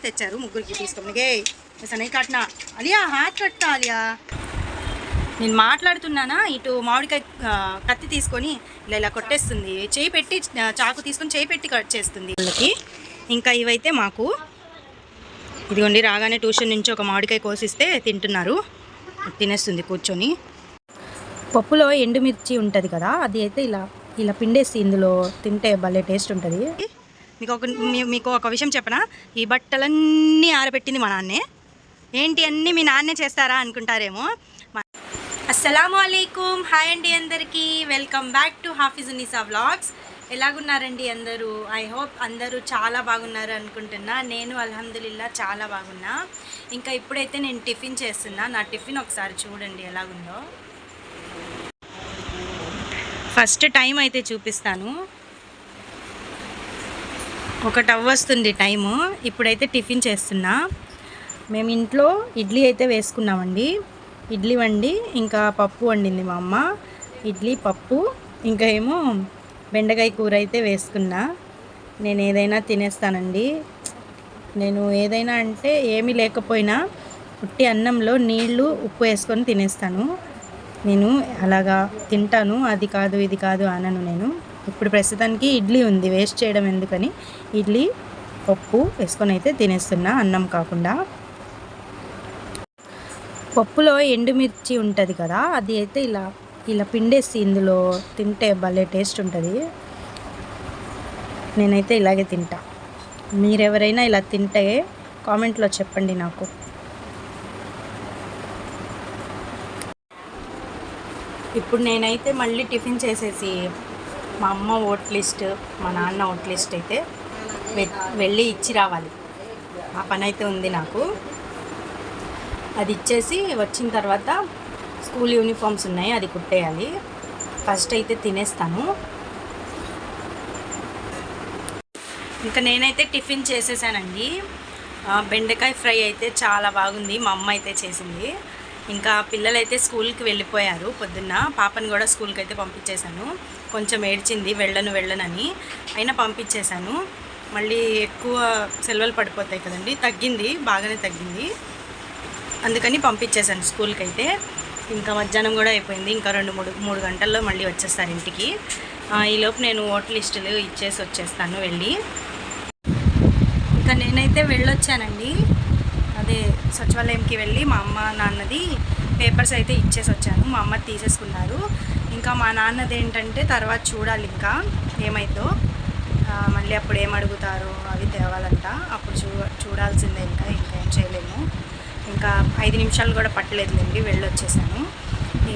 తెచ్చారు ముగ్గురికి తీసుకోండి. ऐसा नहीं काटना आलिया, हाथ कटना आलिया. నేను మాట్లాడుతున్నానా, ఇటు మామిడికాయ కత్తి తీసుకొని ఇలా కొట్టేస్తుంది, చేయి పెట్టి చాకు తీసుకొని చేయి పెట్టి కట్ చేస్తుంది వాళ్ళకి. ఇంకా ఇవైతే మాకు ఇదిగోండి, రాగానే ట్యూషన్ నుంచి ఒక మామిడికాయ కోసిస్తే తింటున్నారు, తినేస్తుంది కూర్చొని. పప్పులో ఎండుమిర్చి ఉంటుంది కదా, అది అయితే ఇలా ఇలా పిండేసి ఇందులో తింటే భలే టేస్ట్ ఉంటుంది. మీకు ఒక విషయం చెప్పనా, ఈ బట్టలన్నీ ఆరబెట్టింది మా నాన్నే. ఏంటి అన్నీ మీ నాన్నే చేస్తారా అనుకుంటారేమో. అస్సలాముఅలైకుం, హాయ్ అండి అందరికీ, వెల్కమ్ బ్యాక్ టు హాఫిజునిసా వ్లాగ్స్. ఎలాగున్నారండి అందరూ? ఐ హోప్ అందరూ చాలా బాగున్నారు అనుకుంటున్నా. నేను అల్హమ్దులిల్లా చాలా బాగున్నా. ఇంకా ఇప్పుడైతే నేను టిఫిన్ చేస్తున్నా. నా టిఫిన్ ఒకసారి చూడండి ఎలాగుందో. ఫస్ట్ టైం అయితే చూపిస్తాను. 1 అవ్వస్తుంది టైము. ఇప్పుడైతే టిఫిన్ చేస్తున్నా. మేము ఇంట్లో ఇడ్లీ అయితే వేసుకున్నామండి. ఇడ్లీ వండి ఇంకా పప్పు వండింది మా అమ్మ. ఇడ్లీ పప్పు ఇంకా ఏమో బెండకాయ కూర అయితే వేసుకున్నా. నేను ఏదైనా తినేస్తానండి. నేను ఏదైనా అంటే ఏమీ లేకపోయినా ఉట్టి అన్నంలో నీళ్లు ఉప్పు వేసుకొని తినేస్తాను. నేను అలాగా తింటాను, అది కాదు ఇది కాదు అనను నేను. ఇప్పుడు ప్రస్తుతానికి ఇడ్లీ ఉంది, వేస్ట్ చేయడం ఎందుకని ఇడ్లీ పప్పు వేసుకొని అయితే తినేస్తున్నా, అన్నం కాకుండా. పప్పులో ఎండుమిర్చి ఉంటుంది కదా, అది అయితే ఇలా ఇలా పిండేసి ఇందులో తింటే భలే టేస్ట్ ఉంటుంది. నేనైతే ఇలాగే తింటా. మీరెవరైనా ఇలా తింటే కామెంట్లో చెప్పండి నాకు. ఇప్పుడు నేనైతే మళ్ళీ టిఫిన్ చేసేసి మా అమ్మ ఓట్ లిస్ట్, మా నాన్న ఓట్ లిస్ట్ అయితే వెళ్ళి ఇచ్చి రావాలి. ఆ పని అయితే ఉంది నాకు. అది ఇచ్చేసి వచ్చిన తర్వాత స్కూల్ యూనిఫామ్స్ ఉన్నాయి, అది కుట్టేయాలి. ఫస్ట్ అయితే తినేస్తాను. ఇంకా నేనైతే టిఫిన్ చేసేసానండి. బెండకాయ ఫ్రై అయితే చాలా బాగుంది, మా అమ్మ అయితే చేసింది. ఇంకా పిల్లలైతే స్కూల్కి వెళ్ళిపోయారు పొద్దున్న. పాపని కూడా స్కూల్కి అయితే పంపించేశాను. కొంచెం ఏడ్చింది వెళ్ళనని, అయినా పంపించేశాను. మళ్ళీ ఎక్కువ సెలవులు పడిపోతాయి కదండి, తగ్గింది, బాగానే తగ్గింది, అందుకని పంపించేశాను స్కూల్కి అయితే. ఇంకా మధ్యాహ్నం కూడా అయిపోయింది. ఇంకా 2-3 గంటల్లో మళ్ళీ వచ్చేస్తారు ఇంటికి. ఈలోపు నేను ఓట్ లిస్టులు ఇచ్చేసి వచ్చేస్తాను వెళ్ళి. ఇంకా నేనైతే వెళ్ళొచ్చానండి. అదే సచివాలయంకి వెళ్ళి మా అమ్మ నాన్నది పేపర్స్ అయితే ఇచ్చేసి వచ్చాను. మా అమ్మ తీసేసుకున్నారు. ఇంకా మా నాన్నది ఏంటంటే తర్వాత చూడాలి ఇంకా ఏమైందో, మళ్ళీ అప్పుడు ఏం అడుగుతారో అవి తేవాలంట. అప్పుడు చూడాల్సిందే. ఇంకా ఏం చేయలేము. ఇంకా 5 నిమిషాలు కూడా పట్టలేదులేండి, వెళ్ళొచ్చేసాను.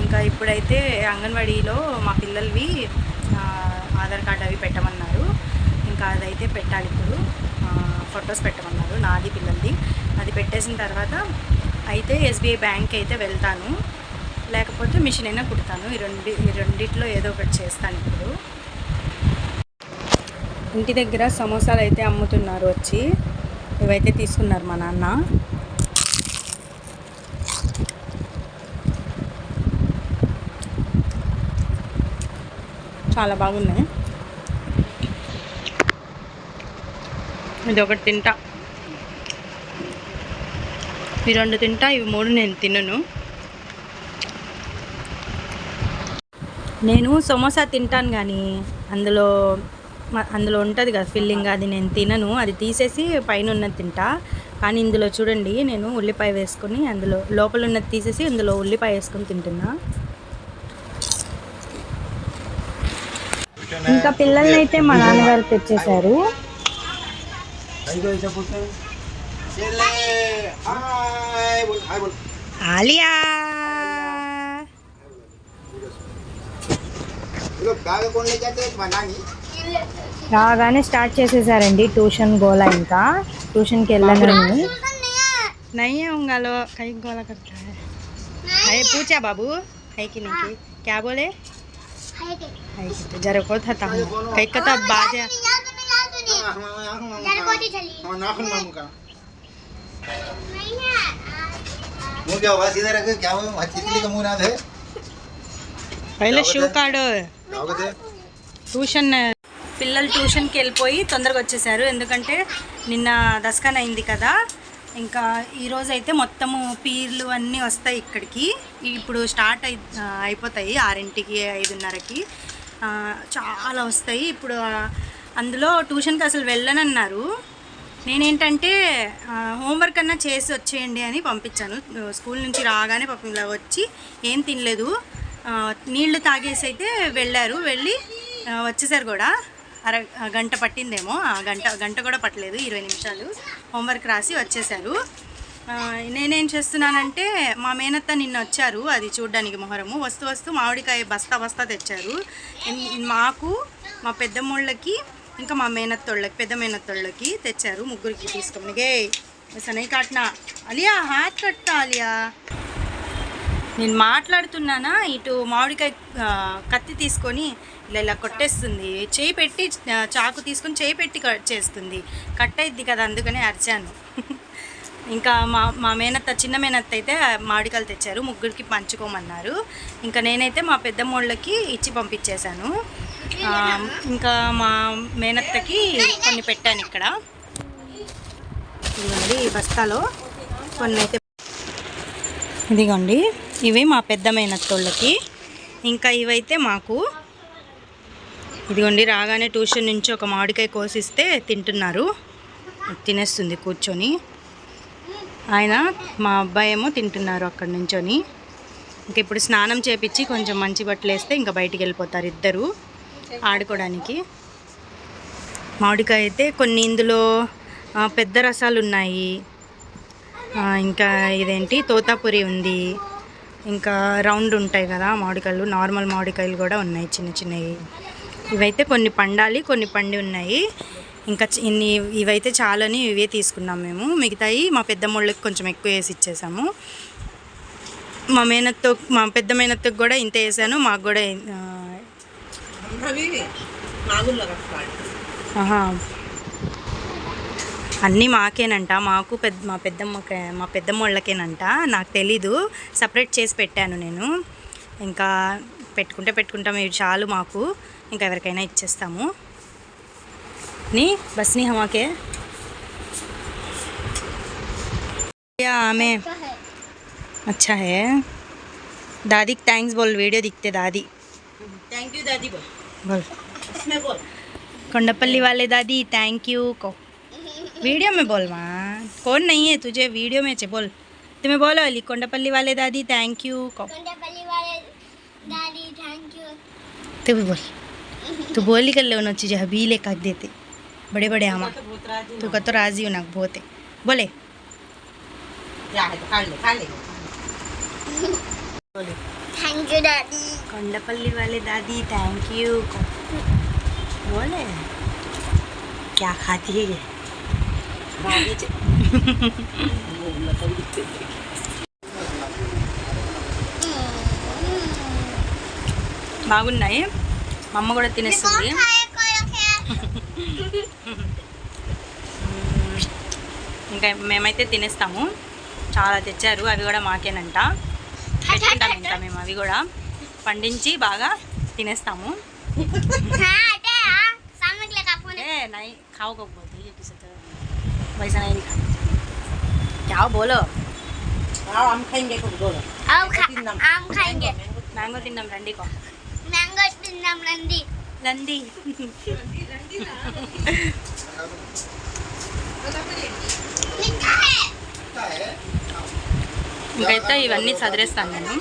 ఇంకా ఇప్పుడైతే అంగన్వాడీలో మా పిల్లలవి ఆధార్ కార్డు అవి పెట్టమన్నారు. ఇంకా అదైతే పెట్టాలి. ఇప్పుడు ఫొటోస్ పెట్టమన్నారు, నాది పిల్లలది. అది పెట్టేసిన తర్వాత అయితే ఎస్బీఐ బ్యాంక్ అయితే వెళ్తాను, లేకపోతే మిషన్ అయినా కుడతాను. ఈ రెండిట్లో ఏదో ఒకటి చేస్తాను. ఇప్పుడు ఇంటి దగ్గర సమోసాలు అయితే అమ్ముతున్నారు వచ్చి. ఇవైతే తీసుకున్నారు మా నాన్న. చాలా బాగున్నాయి. ఇది ఒకటి తింటా, ఈ 2 తింటా, ఇవి 3 నేను తినను. నేను సమోసా తింటాను కానీ అందులో ఉంటుంది కదా ఫిల్లింగ్, అది నేను తినను. అది తీసేసి పైన ఉన్నది తింటా. కానీ ఇందులో చూడండి, నేను ఉల్లిపాయ వేసుకొని అందులో లోపల ఉన్నది తీసేసి అందులో ఉల్లిపాయ వేసుకొని తింటున్నా. ఇంకా పిల్లల్ని అయితే మా నాన్నగారు తెచ్చేశారు. ఆలియా రాగానే స్టార్ట్ చేసేసారండి ట్యూషన్ గోలా. ఇంకా ట్యూషన్కి వెళ్ళాను. नहीं होगा लो कहीं गोला करता है. अरे पूछा बाबू है कि नहीं की क्या बोले है कि तो जरा को था कहीं का तब बात है मुंह क्या हुआ सीधा रख क्या हुआ चितली का मुंह ना दे पहले शू काटो ట్యూషన్ పిల్లలు ట్యూషన్కి వెళ్ళిపోయి తొందరగా వచ్చేసారు. ఎందుకంటే నిన్న దసకాన్ అయింది కదా, ఇంకా ఈరోజు అయితే మొత్తము పీర్లు అన్నీ వస్తాయి ఇక్కడికి. ఇప్పుడు స్టార్ట్ అయిపోతాయి 6కి 5:30కి చాలా వస్తాయి. ఇప్పుడు అందులో ట్యూషన్కి అసలు వెళ్ళనన్నారు. నేనేంటంటే హోంవర్క్ అన్నా చేసి వచ్చేయండి అని పంపించాను. స్కూల్ నుంచి రాగానే పాపం ఇలా వచ్చి ఏం తినలేదు, నీళ్లు తాగేసి అయితే వెళ్ళారు. వెళ్ళి వచ్చేసారు కూడా. గంట పట్టిందేమో, గంట కూడా పట్టలేదు, 20 నిమిషాలు హోంవర్క్ రాసి వచ్చేసారు. నేనేం చేస్తున్నానంటే మా మేనత్త నిన్న వచ్చారు అది చూడ్డానికి మొహరము. వస్తూ మామిడికాయ బస్తా తెచ్చారు. మాకు, మా పెద్దమ్మోళ్ళకి, ఇంకా మా మేనత్తోళ్ళకి, పెద్ద మేనత్తోళ్ళకి తెచ్చారు. ముగ్గురికి తీసుకోండి. గే సనై కాట్నా అలియా, హాత్ కట్టా అలియా. నేను మాట్లాడుతున్నానా, ఇటు మామిడికాయ కత్తి తీసుకొని ఇలా కొట్టేస్తుంది. చేయి పెట్టి చాకు తీసుకొని చేయి పెట్టి కట్ చేస్తుంది. కట్ అయిద్ది కదా, అందుకనే అరిచాను. ఇంకా మా మేనత్త, చిన్న మేనత్త అయితే మామిడికాయలు తెచ్చారు, ముగ్గురికి పంచుకోమన్నారు. ఇంకా నేనైతే మా పెద్దమ్మోళ్ళకి ఇచ్చి పంపించేశాను. ఇంకా మా మేనత్తకి కొన్ని పెట్టాను ఇక్కడ. ఇదిగోండి ఈ బస్తాలో కొన్ని అయితే. ఇదిగోండి ఇవి మా పెద్ద మేనత్తోళ్ళకి, ఇంకా ఇవైతే మాకు. ఇదిగోండి రాగానే ట్యూషన్ నుంచి ఒక మామిడికాయ కోసిస్తే తింటున్నారు, తినేస్తుంది కూర్చొని. ఆయన మా అబ్బాయి ఏమో తింటున్నారు అక్కడ నుంచొని. ఇంక ఇప్పుడు స్నానం చేపించి కొంచెం మంచి బట్టలు వేస్తే ఇంకా బయటికి వెళ్ళిపోతారు ఇద్దరు ఆడుకోవడానికి. మామిడికాయ అయితే కొన్ని ఇందులో పెద్ద రసాలు ఉన్నాయి, ఇంకా ఇదేంటి తోతాపురి ఉంది, ఇంకా రౌండ్ ఉంటాయి కదా మామిడికాయలు, నార్మల్ మామిడికాయలు కూడా ఉన్నాయి చిన్నవి. ఇవైతే కొన్ని పండాలి, కొన్ని పండి ఉన్నాయి. ఇంకా ఇవైతే చాలని ఇవే తీసుకున్నాం మేము. మిగతాయి మా పెద్దమ్మోళ్ళకి కొంచెం ఎక్కువ వేసి ఇచ్చేసాము. మా పెద్ద మేనత్తకు కూడా ఇంత వేసాను, మాకు కూడా. అన్నీ మాకేనంట, మాకు మా పెద్దమ్మోళ్ళకేనంట. నాకు తెలీదు, సపరేట్ చేసి పెట్టాను నేను. ఇంకా పెట్టుకుంటాం, ఇవి చాలు మాకు, ఇంకా ఎవరికైనా ఇచ్చేస్తాము. నీ బస్ని హమాకే ఆమె अच्छा है. दादी को थैंक्स बोल, वीडियो दिखते दादी. थैंक यू दादी बोल. इसमें बोल. कोंडापल्ली वाले दादी थैंक यू को वीडियो में बोल. माँ कौन नहीं है तुझे वीडियो में बोल. तुम्हें बोलो अली कोंडापल्ली वाले दादी थैंक यू को. कोंडापल्ली वाले दादी थैंक यू. तू भी बोल. तू बोल ही कर ले, उन्होंने चीज़ें हबीले काट देते बड़े आमा. तू का तो राजी हो ना बहुत है. बोले खा ले. थैंक यू दादी. कोंडापल्ली वाले दादी थैंक यू को बोले. क्या खाती है ये? బాగున్నాయి. మా అమ్మ కూడా తినేస్తుంది. ఇంకా మేమైతే తినేస్తాము. చాలా తెచ్చారు, అవి కూడా మాకేనంట. పెట్టుకుంటాం ఇంకా మేము, అవి కూడా పండించి బాగా తినేస్తాము. नहीं खाओगे बोलते ये किसी तरह वैसा नहीं खा. क्या बोलो? आम खाएंगे को बोलो. आम खाएंगे. मैंगो तिन्नम रंडी को. मैंगो तिन्नम रंडी. లంది. ఇంకైతే ఇవన్నీ చదిరేస్తాను నేను.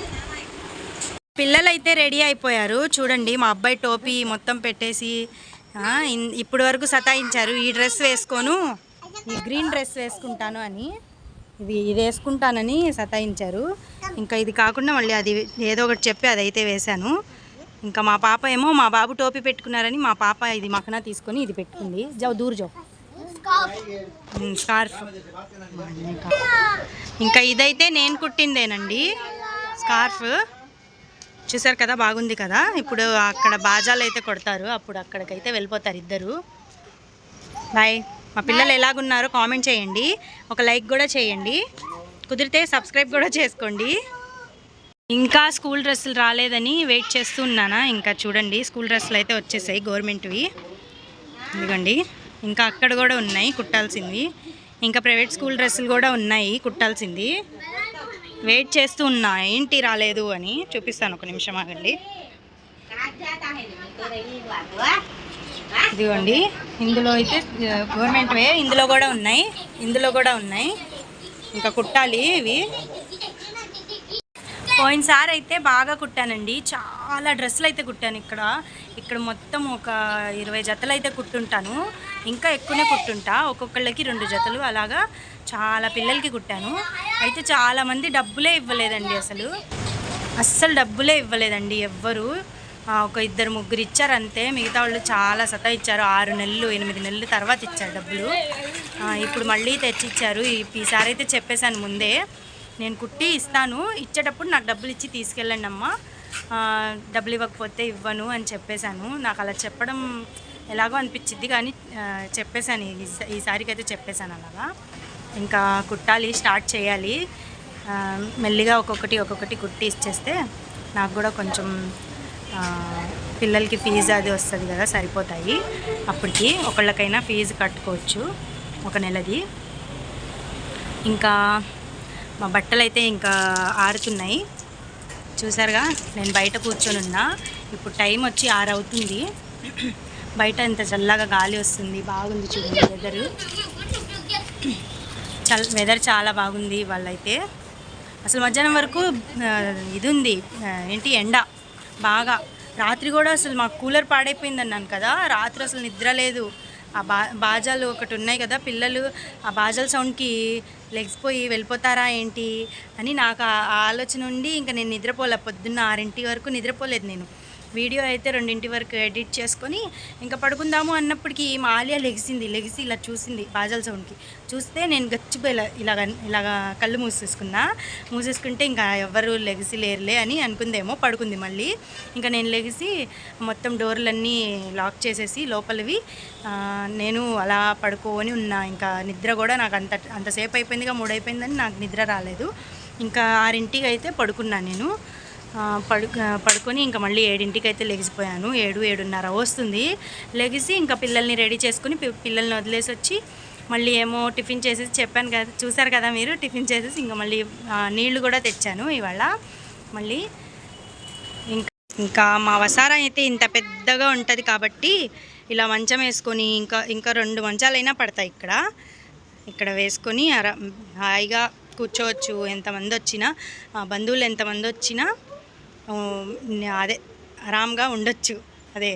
పిల్లలైతే రెడీ అయిపోయారు చూడండి. మా అబ్బాయి టోపీ మొత్తం పెట్టేసి ఇప్పటి వరకు సతాయించారు. ఈ డ్రెస్ వేసుకోను, ఈ గ్రీన్ డ్రెస్ వేసుకుంటాను అని, ఇది వేసుకుంటానని సతాయించారు. ఇంకా ఇది కాకుండా మళ్ళీ అది ఏదో ఒకటి చెప్పి అదైతే వేశాను. ఇంకా మా పాప ఏమో మా బాబు టోపీ పెట్టుకున్నారని మా పాప ఇది మఖనా తీసుకొని ఇది పెట్టుకుంది. జావ్ దూర్ జావ్. స్కార్ఫ్. ఇంకా ఇదైతే నేను కుట్టిందేనండి స్కార్ఫ్. చూసారు కదా, బాగుంది కదా. ఇప్పుడు అక్కడ బాజాలు అయితే కొడతారు, అప్పుడు అక్కడికైతే వెళ్ళిపోతారు ఇద్దరు. బాయ్. మా పిల్లలు ఎలాగున్నారో కామెంట్ చేయండి, ఒక లైక్ కూడా చేయండి, కుదిరితే సబ్స్క్రైబ్ కూడా చేసుకోండి. ఇంకా స్కూల్ డ్రెస్సులు రాలేదని వెయిట్ చేస్తూ ఉన్నానా. ఇంకా చూడండి స్కూల్ డ్రెస్సులు అయితే వచ్చేసాయి గవర్నమెంట్వి. ఇదిగోండి ఇంకా అక్కడ కూడా ఉన్నాయి కుట్టాల్సింది. ఇంకా ప్రైవేట్ స్కూల్ డ్రెస్సులు కూడా ఉన్నాయి కుట్టాల్సింది. వెయిట్ చేస్తూ ఉన్నా ఏంటి రాలేదు అని. చూపిస్తాను, ఒక నిమిషం ఆగండి. ఇదిగోండి, ఇందులో అయితే గవర్నమెంట్వే, ఇందులో కూడా ఉన్నాయి. ఇంకా కుట్టాలి ఇవి. పోయినసారి అయితే బాగా కుట్టానండి, చాలా డ్రెస్సులు అయితే కుట్టాను. ఇక్కడ మొత్తం ఒక 20 జతలు అయితే కుట్టుంటాను. ఇంకా ఎక్కువనే కుట్టుంటా, ఒక్కొక్కళ్ళకి 2 జతలు అలాగా చాలా పిల్లలకి కుట్టాను. అయితే చాలామంది డబ్బులే ఇవ్వలేదండి, అస్సలు డబ్బులే ఇవ్వలేదండి ఎవ్వరు. ఒక 2-3 ఇచ్చారు అంతే. మిగతా వాళ్ళు చాలా సతాయిచ్చారు. 6 నెలలు 8 నెలల తర్వాత ఇచ్చారు డబ్బులు. ఇప్పుడు మళ్ళీ తెచ్చిచ్చారు. ఈసారి అయితే చెప్పేశాను ముందే, నేను కుట్టి ఇస్తాను, ఇచ్చేటప్పుడు నాకు డబ్బులు ఇచ్చి తీసుకెళ్ళండి అమ్మ, డబ్బులు ఇవ్వకపోతే ఇవ్వను అని చెప్పేశాను. నాకు అలా చెప్పడం ఎలాగో అనిపించింది, కానీ చెప్పేశాను. ఈసారికి అయితే చెప్పేశాను అలాగా. ఇంకా కుట్టాలి, స్టార్ట్ చేయాలి. మెల్లిగా ఒక్కొక్కటి కుట్టి ఇచ్చేస్తే నాకు కూడా కొంచెం పిల్లలకి ఫీజు అది వస్తుంది కదా, సరిపోతాయి. అప్పటికి ఒకళ్ళకైనా ఫీజు కట్టుకోవచ్చు 1 నెలది. ఇంకా మా బట్టలు అయితే ఇంకా ఆరుతున్నాయి. చూసారుగా, నేను బయట కూర్చొని ఉన్నా. ఇప్పుడు టైం వచ్చి 6 అవుతుంది. బయట ఎంత చల్లగా గాలి వస్తుంది, బాగుంది చూడండి వెదర్ చాలా బాగుంది వాళ్ళైతే. అసలు మధ్యాహ్నం వరకు ఇది ఉంది ఏంటి, ఎండ బాగా. రాత్రి కూడా అసలు మాకు కూలర్ పాడైపోయింది అన్నాను కదా, రాత్రి అసలు నిద్ర లేదు. ఆ బాజాలు ఒకటి ఉన్నాయి కదా, పిల్లలు ఆ బాజాల సౌండ్కి లెగ్సిపోయి వెళ్ళిపోతారా ఏంటి అని నాకు ఆ ఆలోచన ఉండి ఇంకా నేను నిద్రపోలే. పొద్దున్న 6 వరకు నిద్రపోలేదు నేను. వీడియో అయితే 2 వరకు ఎడిట్ చేసుకొని ఇంకా పడుకుందాము అన్నప్పటికీ మా ఆలియా లెగిసి ఇలా చూసింది బాజాల సౌండ్కి. చూస్తే నేను గచ్చిపోయి ఇలాగా కళ్ళు మూసేసుకుంటే ఇంకా ఎవరు లెగిసి లేరులే అని అనుకుందేమో, పడుకుంది. మళ్ళీ ఇంకా నేను లెగిసి మొత్తం డోర్లన్నీ లాక్ చేసేసి లోపలివి నేను అలా పడుకోని ఉన్నా. ఇంకా నిద్ర కూడా నాకు అంతసేపు అయిపోయిందిగా, 3 అయిపోయిందని నాకు నిద్ర రాలేదు. ఇంకా 6 అయితే పడుకున్నాను నేను. పడుకొని ఇంకా మళ్ళీ 7 అయితే లెగిసిపోయాను. 7-7:30 వస్తుంది. లెగిసి ఇంకా పిల్లల్ని రెడీ చేసుకుని పిల్లల్ని వదిలేసి వచ్చి మళ్ళీ ఏమో టిఫిన్ చేసేసి చెప్పాను కదా, చూసారు కదా మీరు, టిఫిన్ చేసేసి ఇంకా మళ్ళీ నీళ్లు కూడా తెచ్చాను ఇవాళ. మళ్ళీ ఇంకా మా వసారా అయితే ఇంత పెద్దగా ఉంటుంది కాబట్టి ఇలా మంచం వేసుకొని ఇంకా 2 మంచాలైనా పడతాయి ఇక్కడ వేసుకొని హాయిగా కూర్చోవచ్చు. ఎంతమంది వచ్చినా, బంధువులు ఎంతమంది వచ్చినా అదే ఆరాంగా ఉండొచ్చు. అదే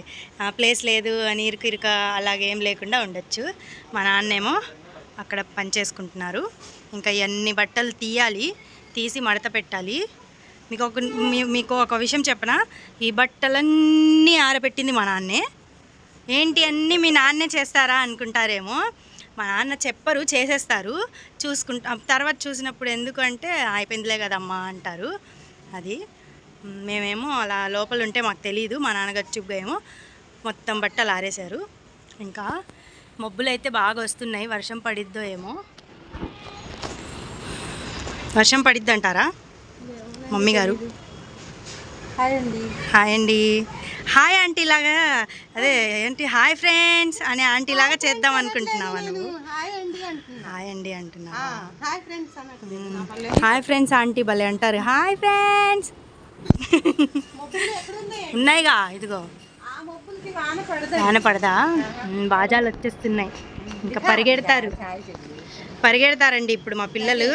ప్లేస్ లేదు అని ఇరుక అలాగేం లేకుండా ఉండొచ్చు. మా నాన్నేమో అక్కడ పని చేసుకుంటున్నారు. ఇంకా ఇవన్నీ బట్టలు తీసి మడత పెట్టాలి. మీకు ఒక విషయం చెప్పనా, ఈ బట్టలన్నీ ఆరబెట్టింది మా నాన్నే. ఏంటి అన్నీ మీ నాన్నే చేస్తారా అనుకుంటారేమో. మా నాన్న చెప్పరు, చేసేస్తారు. తర్వాత చూసినప్పుడు ఎందుకు అంటే అయిపోయిందిలే కదమ్మా అంటారు. అది మేమేమో అలా లోపల ఉంటే మాకు తెలియదు. మా నాన్నగారు ఏమో మొత్తం బట్టలు ఆరేశారు. ఇంకా మబ్బులు అయితే బాగా వస్తున్నాయి. వర్షం పడిద్దో ఏమో. వర్షం పడిద్ది అంటారా మమ్మీ గారు? హాయ్ అండి, హాయ్ ఆంటీ లాగా, అదే ఏంటి హాయ్ ఫ్రెండ్స్ అనే ఆంటీ లాగా చేద్దాం అనుకుంటున్నావా నువ్వు? హాయ్ అండి అంటున్నా. హాయ్ ఫ్రెండ్స్ ఆంటీ భలే అంటారు. హాయ్ ఫ్రెండ్స్ ఉన్నాయిగా, ఇదిగో వాన పడదా, బాజాలు వచ్చేస్తున్నాయి. ఇంకా పరిగెడతారండి ఇప్పుడు మా పిల్లలు.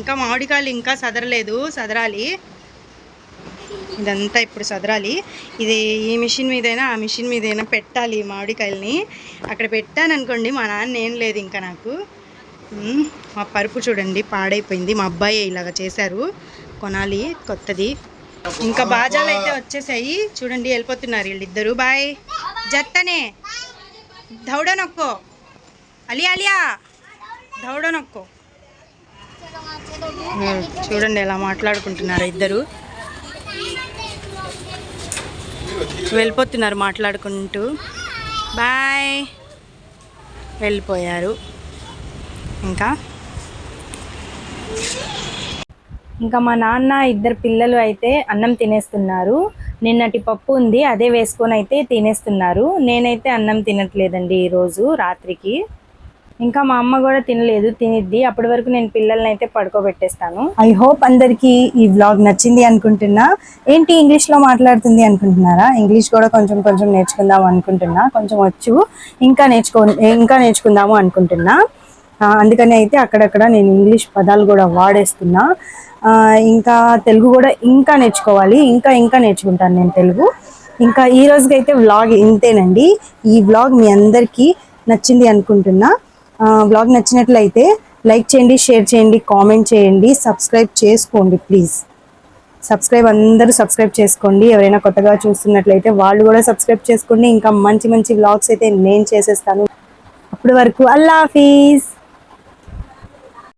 ఇంకా మామిడికాయలు ఇంకా సదరాలి. ఇదంతా ఇప్పుడు సదరాలి. ఇది ఈ మిషన్ మీదైనా ఆ మిషన్ మీదైనా పెట్టాలి. మామిడికాయలని అక్కడ పెట్టాను అనుకోండి, మా నాన్న ఏం లేదు ఇంకా నాకు. మా పరుపు చూడండి పాడైపోయింది. మా అబ్బాయి ఇలాగ చేశారు, కొనాలి కొత్తది. ఇంకా బాజాలు అయితే వచ్చేసాయి చూడండి, వెళ్ళిపోతున్నారు వీళ్ళిద్దరు. బాయ్ జత్తనే దౌడ నొక్కో, అలియా దౌడ నొక్కో. చూడండి ఎలా మాట్లాడుకుంటున్నారు ఇద్దరు, వెళ్ళిపోతున్నారు మాట్లాడుకుంటూ. బాయ్ వెళ్ళిపోయారు. ఇంకా మా నాన్న 2 పిల్లలు అయితే అన్నం తినేస్తున్నారు. నిన్నటి పప్పు ఉంది, అదే వేసుకొని అయితే తినేస్తున్నారు. నేనైతే అన్నం తినట్లేదండి ఈరోజు రాత్రికి. ఇంకా మా అమ్మ కూడా తినలేదు, తినిద్ది. అప్పటి వరకు నేను పిల్లల్ని అయితే పడుకోబెట్టేస్తాను. ఐ హోప్ అందరికీ ఈ వ్లాగ్ నచ్చింది అనుకుంటున్నా. ఏంటి ఇంగ్లీష్లో మాట్లాడుతుంది అనుకుంటున్నారా? ఇంగ్లీష్ కూడా కొంచెం కొంచెం నేర్చుకుందాం అనుకుంటున్నా, కొంచెం వచ్చు, ఇంకా నేర్చుకుందాము అనుకుంటున్నా. అందుకని అయితే అక్కడక్కడ నేను ఇంగ్లీష్ పదాలు కూడా వాడేస్తున్నా. ఇంకా తెలుగు కూడా ఇంకా నేర్చుకోవాలి, ఇంకా నేర్చుకుంటాను నేను తెలుగు. ఇంకా ఈ రోజుకైతే వ్లాగ్ ఇంతేనండి. ఈ వ్లాగ్ మీ అందరికీ నచ్చింది అనుకుంటున్నా. వ్లాగ్ నచ్చినట్లయితే లైక్ చేయండి, షేర్ చేయండి, కామెంట్ చేయండి, సబ్స్క్రైబ్ చేసుకోండి ప్లీజ్. అందరూ సబ్స్క్రైబ్ చేసుకోండి. ఎవరైనా కొత్తగా చూస్తున్నట్లయితే వాళ్ళు కూడా సబ్స్క్రైబ్ చేసుకోండి. ఇంకా మంచి మంచి వ్లాగ్స్ అయితే నేను చేసేస్తాను. అప్పటి వరకు అల్లా హాఫీజ్.